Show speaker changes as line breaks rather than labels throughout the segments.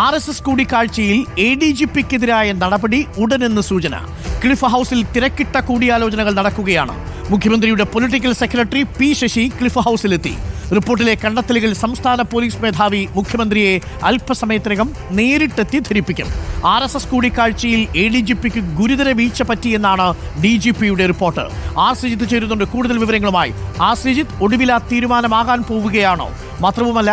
RSS കൂടിക്കാഴ്ചയിൽ ADGPക്കെതിരായ നടപടി ഉടനെന്ന് സൂചന. ക്ലിഫ് ഹൗസിൽ തിരക്കിട്ട കൂടിയാലോചനകൾ നടക്കുകയാണ്. മുഖ്യമന്ത്രിയുടെ political secretary P. Sasi Cliff ഹൗസിലെത്തി. റിപ്പോർട്ടിലെ കണ്ടെത്തലുകൾ സംസ്ഥാന പോലീസ് മേധാവി മുഖ്യമന്ത്രിയെ അല്പസമയത്തിനകം നേരിട്ടെത്തി ധരിപ്പിക്കും. RSS കൂടിക്കാഴ്ചയിൽ ADGPക്ക് ഗുരുതര വീഴ്ച പറ്റിയെന്നാണ് DGPയുടെ റിപ്പോർട്ട്. ശ്രീജിത്ത് ചേരുന്നുണ്ട് കൂടുതൽ വിവരങ്ങളുമായി. ശ്രീജിത്ത്, ഒടുവിൽ ആ തീരുമാനമാകാൻ പോവുകയാണോ? മാത്രവുമല്ല,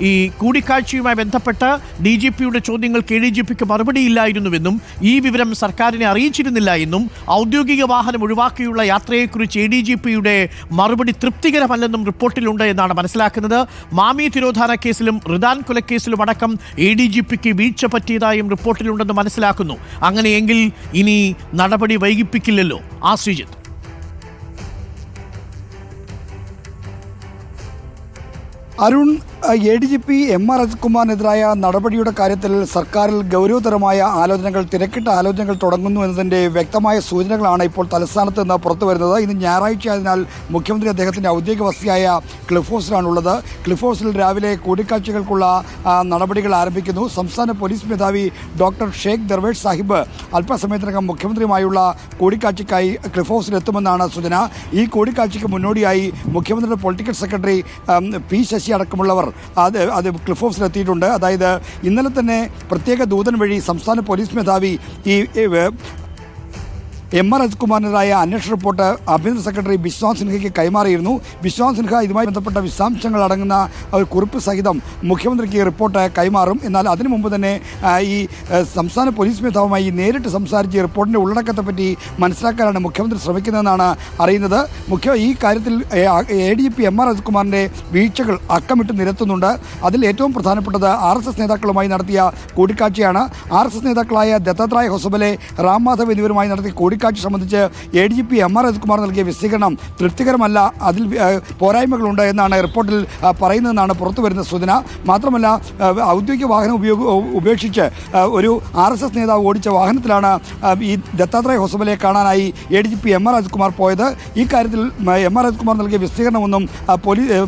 ഈ കൂടിക്കാഴ്ചയുമായി ബന്ധപ്പെട്ട് DGPയുടെ ചോദ്യങ്ങൾക്ക് ADGPക്ക് മറുപടിയില്ലായിരുന്നുവെന്നും ഈ വിവരം സർക്കാരിനെ അറിയിച്ചിരുന്നില്ല എന്നും ഔദ്യോഗിക വാഹനം ഒഴിവാക്കിയുള്ള യാത്രയെക്കുറിച്ച് ADGPയുടെ മറുപടി തൃപ്തികരമല്ലെന്നും റിപ്പോർട്ടിലുണ്ട് എന്നാണ് മനസ്സിലാക്കുന്നത്. മാമി തിരോധാന കേസിലും റിദാൻ കൊലക്കേസിലും അടക്കം ADGPക്ക് വീഴ്ച പറ്റിയതായും റിപ്പോർട്ടിലുണ്ടെന്ന് മനസ്സിലാക്കുന്നു. അങ്ങനെയെങ്കിൽ ഇനി നടപടി വൈകിപ്പിക്കില്ലല്ലോ ശ്രീജിത്ത്?
അരുൺ, ADGP MR അജിത്കുമാറിനെതിരായ നടപടിയുടെ കാര്യത്തിൽ സർക്കാരിൽ ഗൗരവതരമായ ആലോചനകൾ, തിരക്കിട്ട ആലോചനകൾ തുടങ്ങുന്നു എന്നതിൻ്റെ വ്യക്തമായ സൂചനകളാണ് ഇപ്പോൾ തലസ്ഥാനത്ത് നിന്ന് പുറത്തു വരുന്നത്. ഇന്ന് ഞായറാഴ്ച ആയതിനാൽ മുഖ്യമന്ത്രി അദ്ദേഹത്തിൻ്റെ ഔദ്യോഗിക വസതിയായ ക്ലിഫ് ഹൗസിലാണുള്ളത്. ക്ലിഫ് ഹൗസിൽ രാവിലെ കൂടിക്കാഴ്ചകൾക്കുള്ള നടപടികൾ ആരംഭിക്കുന്നു. സംസ്ഥാന പോലീസ് മേധാവി ഡോക്ടർ ഷേഖ് ദർവേഷ് സാഹിബ് അല്പസമയത്തിനകം മുഖ്യമന്ത്രിയുമായുള്ള കൂടിക്കാഴ്ചയ്ക്കായി ക്ലിഫ് ഹൗസിലെത്തുമെന്നാണ് സൂചന. ഈ കൂടിക്കാഴ്ചയ്ക്ക് മുന്നോടിയായി മുഖ്യമന്ത്രിയുടെ പൊളിറ്റിക്കൽ സെക്രട്ടറി P. ശശി അടക്കമുള്ളവർ അത് ക്ലിഫ് ഹൗസിലെത്തിയിട്ടുണ്ട്. അതായത് ഇന്നലെ തന്നെ പ്രത്യേക ദൂതൻ വഴി സംസ്ഥാന പോലീസ് മേധാവി ഈ MR അജിത്കുമാറിനെതിരായ അന്വേഷണ റിപ്പോർട്ട് ആഭ്യന്തര സെക്രട്ടറി ബിശ്വാസ് സിൻഹയ്ക്ക് കൈമാറിയിരുന്നു. ബിശ്വാസ് സിൻഹ ഇതുമായി ബന്ധപ്പെട്ട വിശദാംശങ്ങൾ അടങ്ങുന്ന ഒരു കുറിപ്പ് സഹിതം മുഖ്യമന്ത്രിക്ക് റിപ്പോർട്ട് കൈമാറും. എന്നാൽ അതിനു മുമ്പ് തന്നെ ഈ സംസ്ഥാന പോലീസ് മേധാവുമായി നേരിട്ട് സംസാരിച്ച് റിപ്പോർട്ടിൻ്റെ ഉള്ളടക്കത്തെപ്പറ്റി മനസ്സിലാക്കാനാണ് മുഖ്യമന്ത്രി ശ്രമിക്കുന്നതെന്നാണ് അറിയുന്നത്. ഈ കാര്യത്തിൽ ADGP MR അജിത്കുമാറിൻ്റെ വീഴ്ചകൾ അക്കമിട്ട് നിരത്തുന്നുണ്ട്. അതിൽ ഏറ്റവും പ്രധാനപ്പെട്ടത് RSS നേതാക്കളുമായി നടത്തിയ കൂടിക്കാഴ്ചയാണ്. RSS നേതാക്കളായ ദത്താത്രേയ ഹൊസബലെ, റാം മാധവ് എന്നിവരുമായി നടത്തിയ കൂടിക്കാഴ്ച സംബന്ധിച്ച് ADGP MR അജിത്കുമാർ നൽകിയ വിശദീകരണം തൃപ്തികരമല്ല, അതിൽ പോരായ്മകളുണ്ട് എന്നാണ് റിപ്പോർട്ടിൽ പറയുന്നതെന്നാണ് പുറത്തു വരുന്ന സൂചന. മാത്രമല്ല, ഔദ്യോഗിക വാഹനം ഉപേക്ഷിച്ച് ഒരു RSS നേതാവ് ഓടിച്ച വാഹനത്തിലാണ് ഈ ദത്താത്രേയ ഹൊസബലെ കാണാനായി ADGP MR അജിത്കുമാർ പോയത്. ഈ കാര്യത്തിൽ MR അജിത്കുമാർ നൽകിയ വിശദീകരണമൊന്നും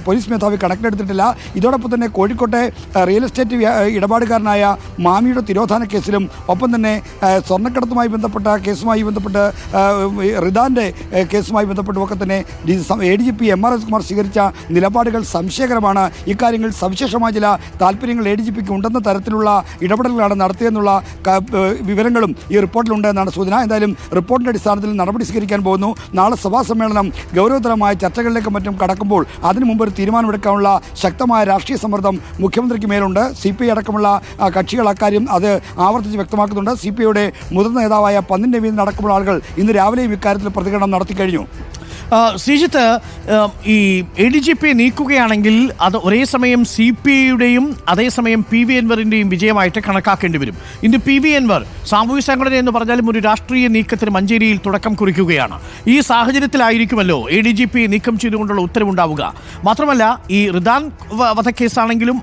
പോലീസ് മേധാവി കണക്കിലെടുത്തിട്ടില്ല. ഇതോടൊപ്പം തന്നെ കോഴിക്കോട്ടെ റിയൽ എസ്റ്റേറ്റ് ഇടപാടുകാരനായ മാമിയുടെ തിരോധാന കേസിലും ഒപ്പം തന്നെ സ്വർണ്ണക്കടത്തുമായി ബന്ധപ്പെട്ട കേസുമായി ബന്ധപ്പെട്ട് റിദാൻ്റെ കേസുമായി ബന്ധപ്പെട്ടുമൊക്കെ തന്നെ ADGP MR അജിത്കുമാർ സ്വീകരിച്ച നിലപാടുകൾ സംശയകരമാണ്. ഇക്കാര്യങ്ങൾ സവിശേഷമായ ചില താല്പര്യങ്ങൾ ADGPക്ക് ഉണ്ടെന്ന തരത്തിലുള്ള ഇടപെടലുകളാണ് നടത്തിയെന്നുള്ള വിവരങ്ങളും ഈ റിപ്പോർട്ടിലുണ്ട് എന്നാണ് സൂചന. എന്തായാലും റിപ്പോർട്ടിൻ്റെ അടിസ്ഥാനത്തിൽ നടപടി സ്വീകരിക്കാൻ പോകുന്നു. നാളെ സഭാ സമ്മേളനം ഗൗരവതരമായ ചർച്ചകളിലേക്കും മറ്റും കടക്കുമ്പോൾ അതിനു മുമ്പ് ഒരു തീരുമാനമെടുക്കാനുള്ള ശക്തമായ രാഷ്ട്രീയ സമ്മർദ്ദം മുഖ്യമന്ത്രിക്ക് മേലുണ്ട്. CPI അടക്കമുള്ള കക്ഷികൾ അക്കാര്യം അത് ആവർത്തിച്ച് വ്യക്തമാക്കുന്നുണ്ട്. CPIയുടെ മുതിർന്ന നേതാവായ പന്നിൻ രവീന്ദ്രൻ അടക്കമുള്ള ആളുകൾ ഇന്ന് രാവിലെയും ഇക്കാര്യത്തിൽ പ്രതികരണം നടത്തിക്കഴിഞ്ഞു.
ശ്രീജിത്ത്, ഈ ADGP നീക്കുകയാണെങ്കിൽ അത് ഒരേ സമയം CPIയുടെയും അതേസമയം PV അൻവറിൻ്റെയും വിജയമായിട്ട് കണക്കാക്കേണ്ടി വരും. ഇന്ന് PV അൻവർ സാമൂഹ്യ സംഘടന എന്ന് പറഞ്ഞാലും ഒരു രാഷ്ട്രീയ നീക്കത്തിന് മഞ്ചേരിയിൽ തുടക്കം കുറിക്കുകയാണ്. ഈ സാഹചര്യത്തിലായിരിക്കുമല്ലോ ADGP നീക്കം ചെയ്തുകൊണ്ടുള്ള ഉത്തരവുണ്ടാവുക. മാത്രമല്ല, ഈ റിദാൻ വധക്കേസാണെങ്കിലും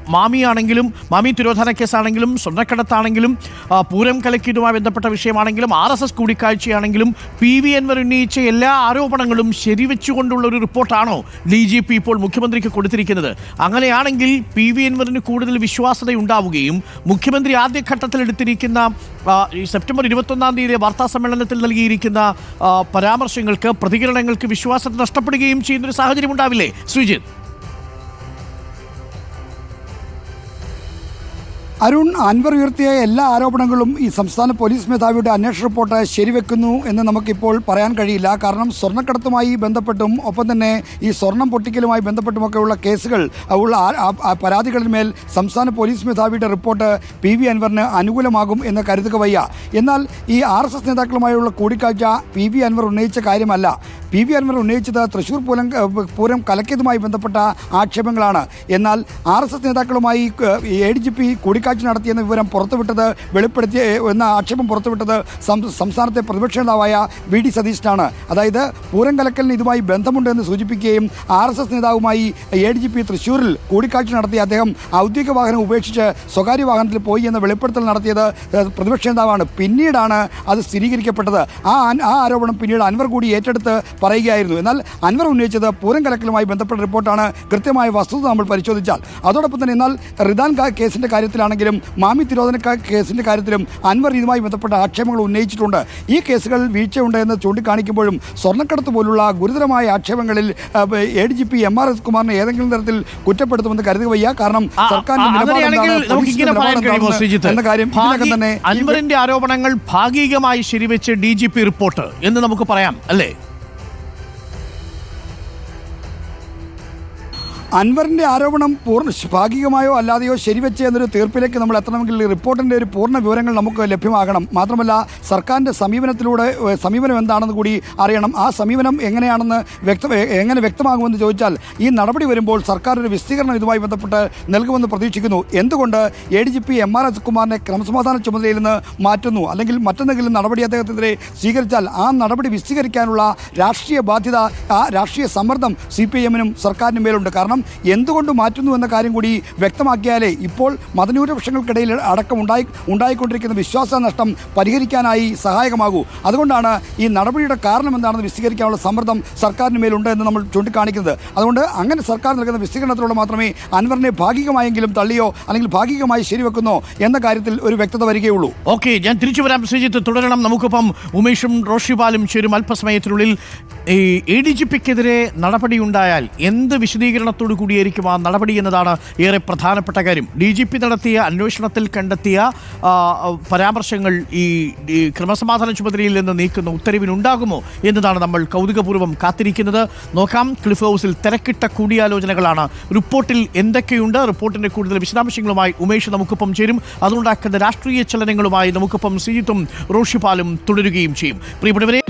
മാമി തിരോധാന കേസാണെങ്കിലും സ്വർണ്ണക്കടത്താണെങ്കിലും പൂരം കലക്കിയതുമായി ബന്ധപ്പെട്ട വിഷയമാണെങ്കിലും RSS കൂടിക്കാഴ്ചയാണെങ്കിലും PV അൻവർ ഉന്നയിച്ച എല്ലാ ആരോപണങ്ങളും ശരിവെച്ചുകൊണ്ടുള്ള ഒരു റിപ്പോർട്ടാണോ DGP ഇപ്പോൾ മുഖ്യമന്ത്രിക്ക് കൊടുത്തിരിക്കുന്നത്? അങ്ങനെയാണെങ്കിൽ PV അൻവറിന് കൂടുതൽ വിശ്വാസ്യതയുണ്ടാവുകയും മുഖ്യമന്ത്രി ആദ്യഘട്ടത്തിൽ എടുത്തിരിക്കുന്ന സെപ്റ്റംബർ 21 വാർത്താ സമ്മേളനത്തിൽ നൽകിയിരിക്കുന്ന പരാമർശങ്ങൾക്ക്, പ്രതികരണങ്ങൾക്ക് വിശ്വാസ്യത നഷ്ടപ്പെടുകയും ചെയ്യുന്നൊരു സാഹചര്യം ഉണ്ടാവില്ലേ ശ്രീജിത്ത്?
അരുൺ, അൻവർ ഉയർത്തിയ എല്ലാ ആരോപണങ്ങളും ഈ സംസ്ഥാന പോലീസ് മേധാവിയുടെ അന്വേഷണ റിപ്പോർട്ട് ശരിവെക്കുന്നു എന്ന് നമുക്കിപ്പോൾ പറയാൻ കഴിയില്ല. കാരണം സ്വർണ്ണക്കടത്തുമായി ബന്ധപ്പെട്ടും ഒപ്പം തന്നെ ഈ സ്വർണം പൊട്ടിക്കലുമായി ബന്ധപ്പെട്ടുമൊക്കെയുള്ള കേസുകൾ ഉള്ള പരാതികളിന്മേൽ സംസ്ഥാന പോലീസ് മേധാവിയുടെ റിപ്പോർട്ട് PV അൻവറിന് അനുകൂലമാകും എന്ന് കരുതുക വയ്യ. എന്നാൽ ഈ RSS നേതാക്കളുമായുള്ള കൂടിക്കാഴ്ച PV അൻവർ ഉന്നയിച്ച കാര്യമല്ല. PV അൻവർ ഉന്നയിച്ചത് തൃശ്ശൂർ പൂരം കലക്കിയതുമായി ബന്ധപ്പെട്ട ആക്ഷേപങ്ങളാണ്. എന്നാൽ RSS നേതാക്കളുമായി ADGP കൂടിക്കാഴ്ച നടത്തിയെന്ന വിവരം പുറത്തുവിട്ടത്, വെളിപ്പെടുത്തിയ എന്ന ആക്ഷേപം പുറത്തുവിട്ടത് സംസ്ഥാനത്തെ പ്രതിപക്ഷ നേതാവായ VD സതീശനാണ്. അതായത് പൂരം കലക്കലിന് ഇതുമായി ബന്ധമുണ്ടെന്ന് സൂചിപ്പിക്കുകയും RSS നേതാവുമായി ADGP തൃശ്ശൂരിൽ കൂടിക്കാഴ്ച നടത്തിയ അദ്ദേഹം ഔദ്യോഗിക വാഹനം ഉപേക്ഷിച്ച് സ്വകാര്യ വാഹനത്തിൽ പോയി എന്ന വെളിപ്പെടുത്തൽ നടത്തിയത് പ്രതിപക്ഷ നേതാവാണ്. പിന്നീടാണ് അത് സ്ഥിരീകരിക്കപ്പെട്ടത്. ആ ആരോപണം പിന്നീട് അൻവർ കൂടി ഏറ്റെടുത്ത് പറയുകയായിരുന്നു. എന്നാൽ അൻവർ ഉന്നയിച്ചത് പൂരം കലക്കലുമായി ബന്ധപ്പെട്ട റിപ്പോർട്ടാണ്. കൃത്യമായ വസ്തുത നമ്മൾ പരിശോധിച്ചാൽ അതോടൊപ്പം തന്നെ എന്നാൽ റിദാൻ കേസിൻ്റെ കാര്യത്തിലാണെങ്കിലും മാമി തിരോധന കേസിൻ്റെ കാര്യത്തിലും അൻവർ ഇതുമായി ബന്ധപ്പെട്ട ആക്ഷേപങ്ങൾ ഉന്നയിച്ചിട്ടുണ്ട്. ഈ കേസുകളിൽ വീഴ്ചയുണ്ട് എന്ന് ചൂണ്ടിക്കാണിക്കുമ്പോഴും സ്വർണ്ണക്കടത്ത് പോലുള്ള ഗുരുതരമായ ആക്ഷേപങ്ങളിൽ ADGP MR S കുമാറിനെ ഏതെങ്കിലും തരത്തിൽ കുറ്റപ്പെടുത്തുമെന്ന് കരുതുക വയ്യ. കാരണം
അൻവറിന്റെ ആരോപണങ്ങൾ ഭാഗികമായി ശരിവെച്ച് DGP റിപ്പോർട്ട് എന്ന് നമുക്ക് പറയാം അല്ലേ?
അൻവറിൻ്റെ ആരോപണം ഭാഗികമായോ അല്ലാതെയോ ശരിവെച്ച് എന്നൊരു തീർപ്പിലേക്ക് നമ്മൾ എത്തണമെങ്കിൽ റിപ്പോർട്ടിൻ്റെ ഒരു പൂർണ്ണ വിവരങ്ങൾ നമുക്ക് ലഭ്യമാകണം. മാത്രമല്ല സർക്കാരിൻ്റെ സമീപനം എന്താണെന്ന് കൂടി അറിയണം. ആ സമീപനം എങ്ങനെയാണെന്ന് എങ്ങനെ വ്യക്തമാകുമെന്ന് ചോദിച്ചാൽ ഈ നടപടി വരുമ്പോൾ സർക്കാർ ഒരു വിശദീകരണം ഇതുമായി ബന്ധപ്പെട്ട് നൽകുമെന്ന് പ്രതീക്ഷിക്കുന്നു. എന്തുകൊണ്ട് ADGP MR S കുമാറിനെ ക്രമസമാധാന ചുമതലയിൽ നിന്ന് മാറ്റുന്നു, അല്ലെങ്കിൽ മറ്റെന്തെങ്കിലും നടപടി അദ്ദേഹത്തിനെതിരെ സ്വീകരിച്ചാൽ ആ നടപടി വിശദീകരിക്കാനുള്ള രാഷ്ട്രീയ ബാധ്യത, ആ രാഷ്ട്രീയ സമ്മർദ്ദം CPIM-നും സർക്കാരിനും മേലുണ്ട്. കാരണം എന്തുകൊണ്ട് മാറ്റുന്നു എന്ന കാര്യം കൂടി വ്യക്തമാക്കിയാലേ ഇപ്പോൾ മതന്യൂനപക്ഷങ്ങൾക്കിടയിൽ അടക്കം ഉണ്ടായിക്കൊണ്ടിരിക്കുന്ന വിശ്വാസ നഷ്ടം പരിഹരിക്കാനായി സഹായകമാകൂ. അതുകൊണ്ടാണ് ഈ നടപടിയുടെ കാരണം എന്താണെന്ന് വിശദീകരിക്കാനുള്ള സമ്മർദ്ദം സർക്കാരിന് മേലുണ്ട് എന്ന് നമ്മൾ ചൂണ്ടിക്കാണിക്കുന്നത്. അതുകൊണ്ട് അങ്ങനെ സർക്കാർ നൽകുന്ന വിശദീകരണത്തിലൂടെ മാത്രമേ അൻവറിനെ ഭാഗികമായെങ്കിലും തള്ളിയോ അല്ലെങ്കിൽ ഭാഗികമായി ശരിവെക്കുന്നോ എന്ന കാര്യത്തിൽ ഒരു വ്യക്തത വരികയുള്ളൂ.
ഓക്കെ, ഞാൻ തിരിച്ചു വരാം. ശ്രീജിത്ത് തുടരണം. നമുക്കിപ്പം ഉമേഷും റോഷിപാലും ചേരും അല്പസമയത്തിനുള്ളിൽ. ഈ ADGPക്കെതിരെ നടപടിയുണ്ടായാൽ എന്ത് വിശദീകരണത്തോടു കൂടിയായിരിക്കും ആ നടപടി എന്നതാണ് ഏറെ പ്രധാനപ്പെട്ട കാര്യം. DGP നടത്തിയ അന്വേഷണത്തിൽ കണ്ടെത്തിയ പരാമർശങ്ങൾ ഈ ക്രമസമാധാന ചുമതലയിൽ നിന്ന് നീക്കുന്ന ഉത്തരവിനുണ്ടാകുമോ എന്നതാണ് നമ്മൾ കൗതുകപൂർവ്വം കാത്തിരിക്കുന്നത്. നോക്കാം. ക്ലിഫ് ഹൗസിൽ തിരക്കിട്ട കൂടിയാലോചനകളാണ്. റിപ്പോർട്ടിൽ എന്തൊക്കെയുണ്ട്? റിപ്പോർട്ടിന്റെ കൂടുതൽ വിശദാംശങ്ങളുമായി ഉമേഷ് നമുക്കൊപ്പം ചേരും. അതുകൊണ്ടാക്കുന്ന രാഷ്ട്രീയ ചലനങ്ങളുമായി നമുക്കൊപ്പം ശ്രീജിത്തും റോഷിപാലും തുടരുകയും ചെയ്യും. പ്രിയപ്പെട്ടവരെ,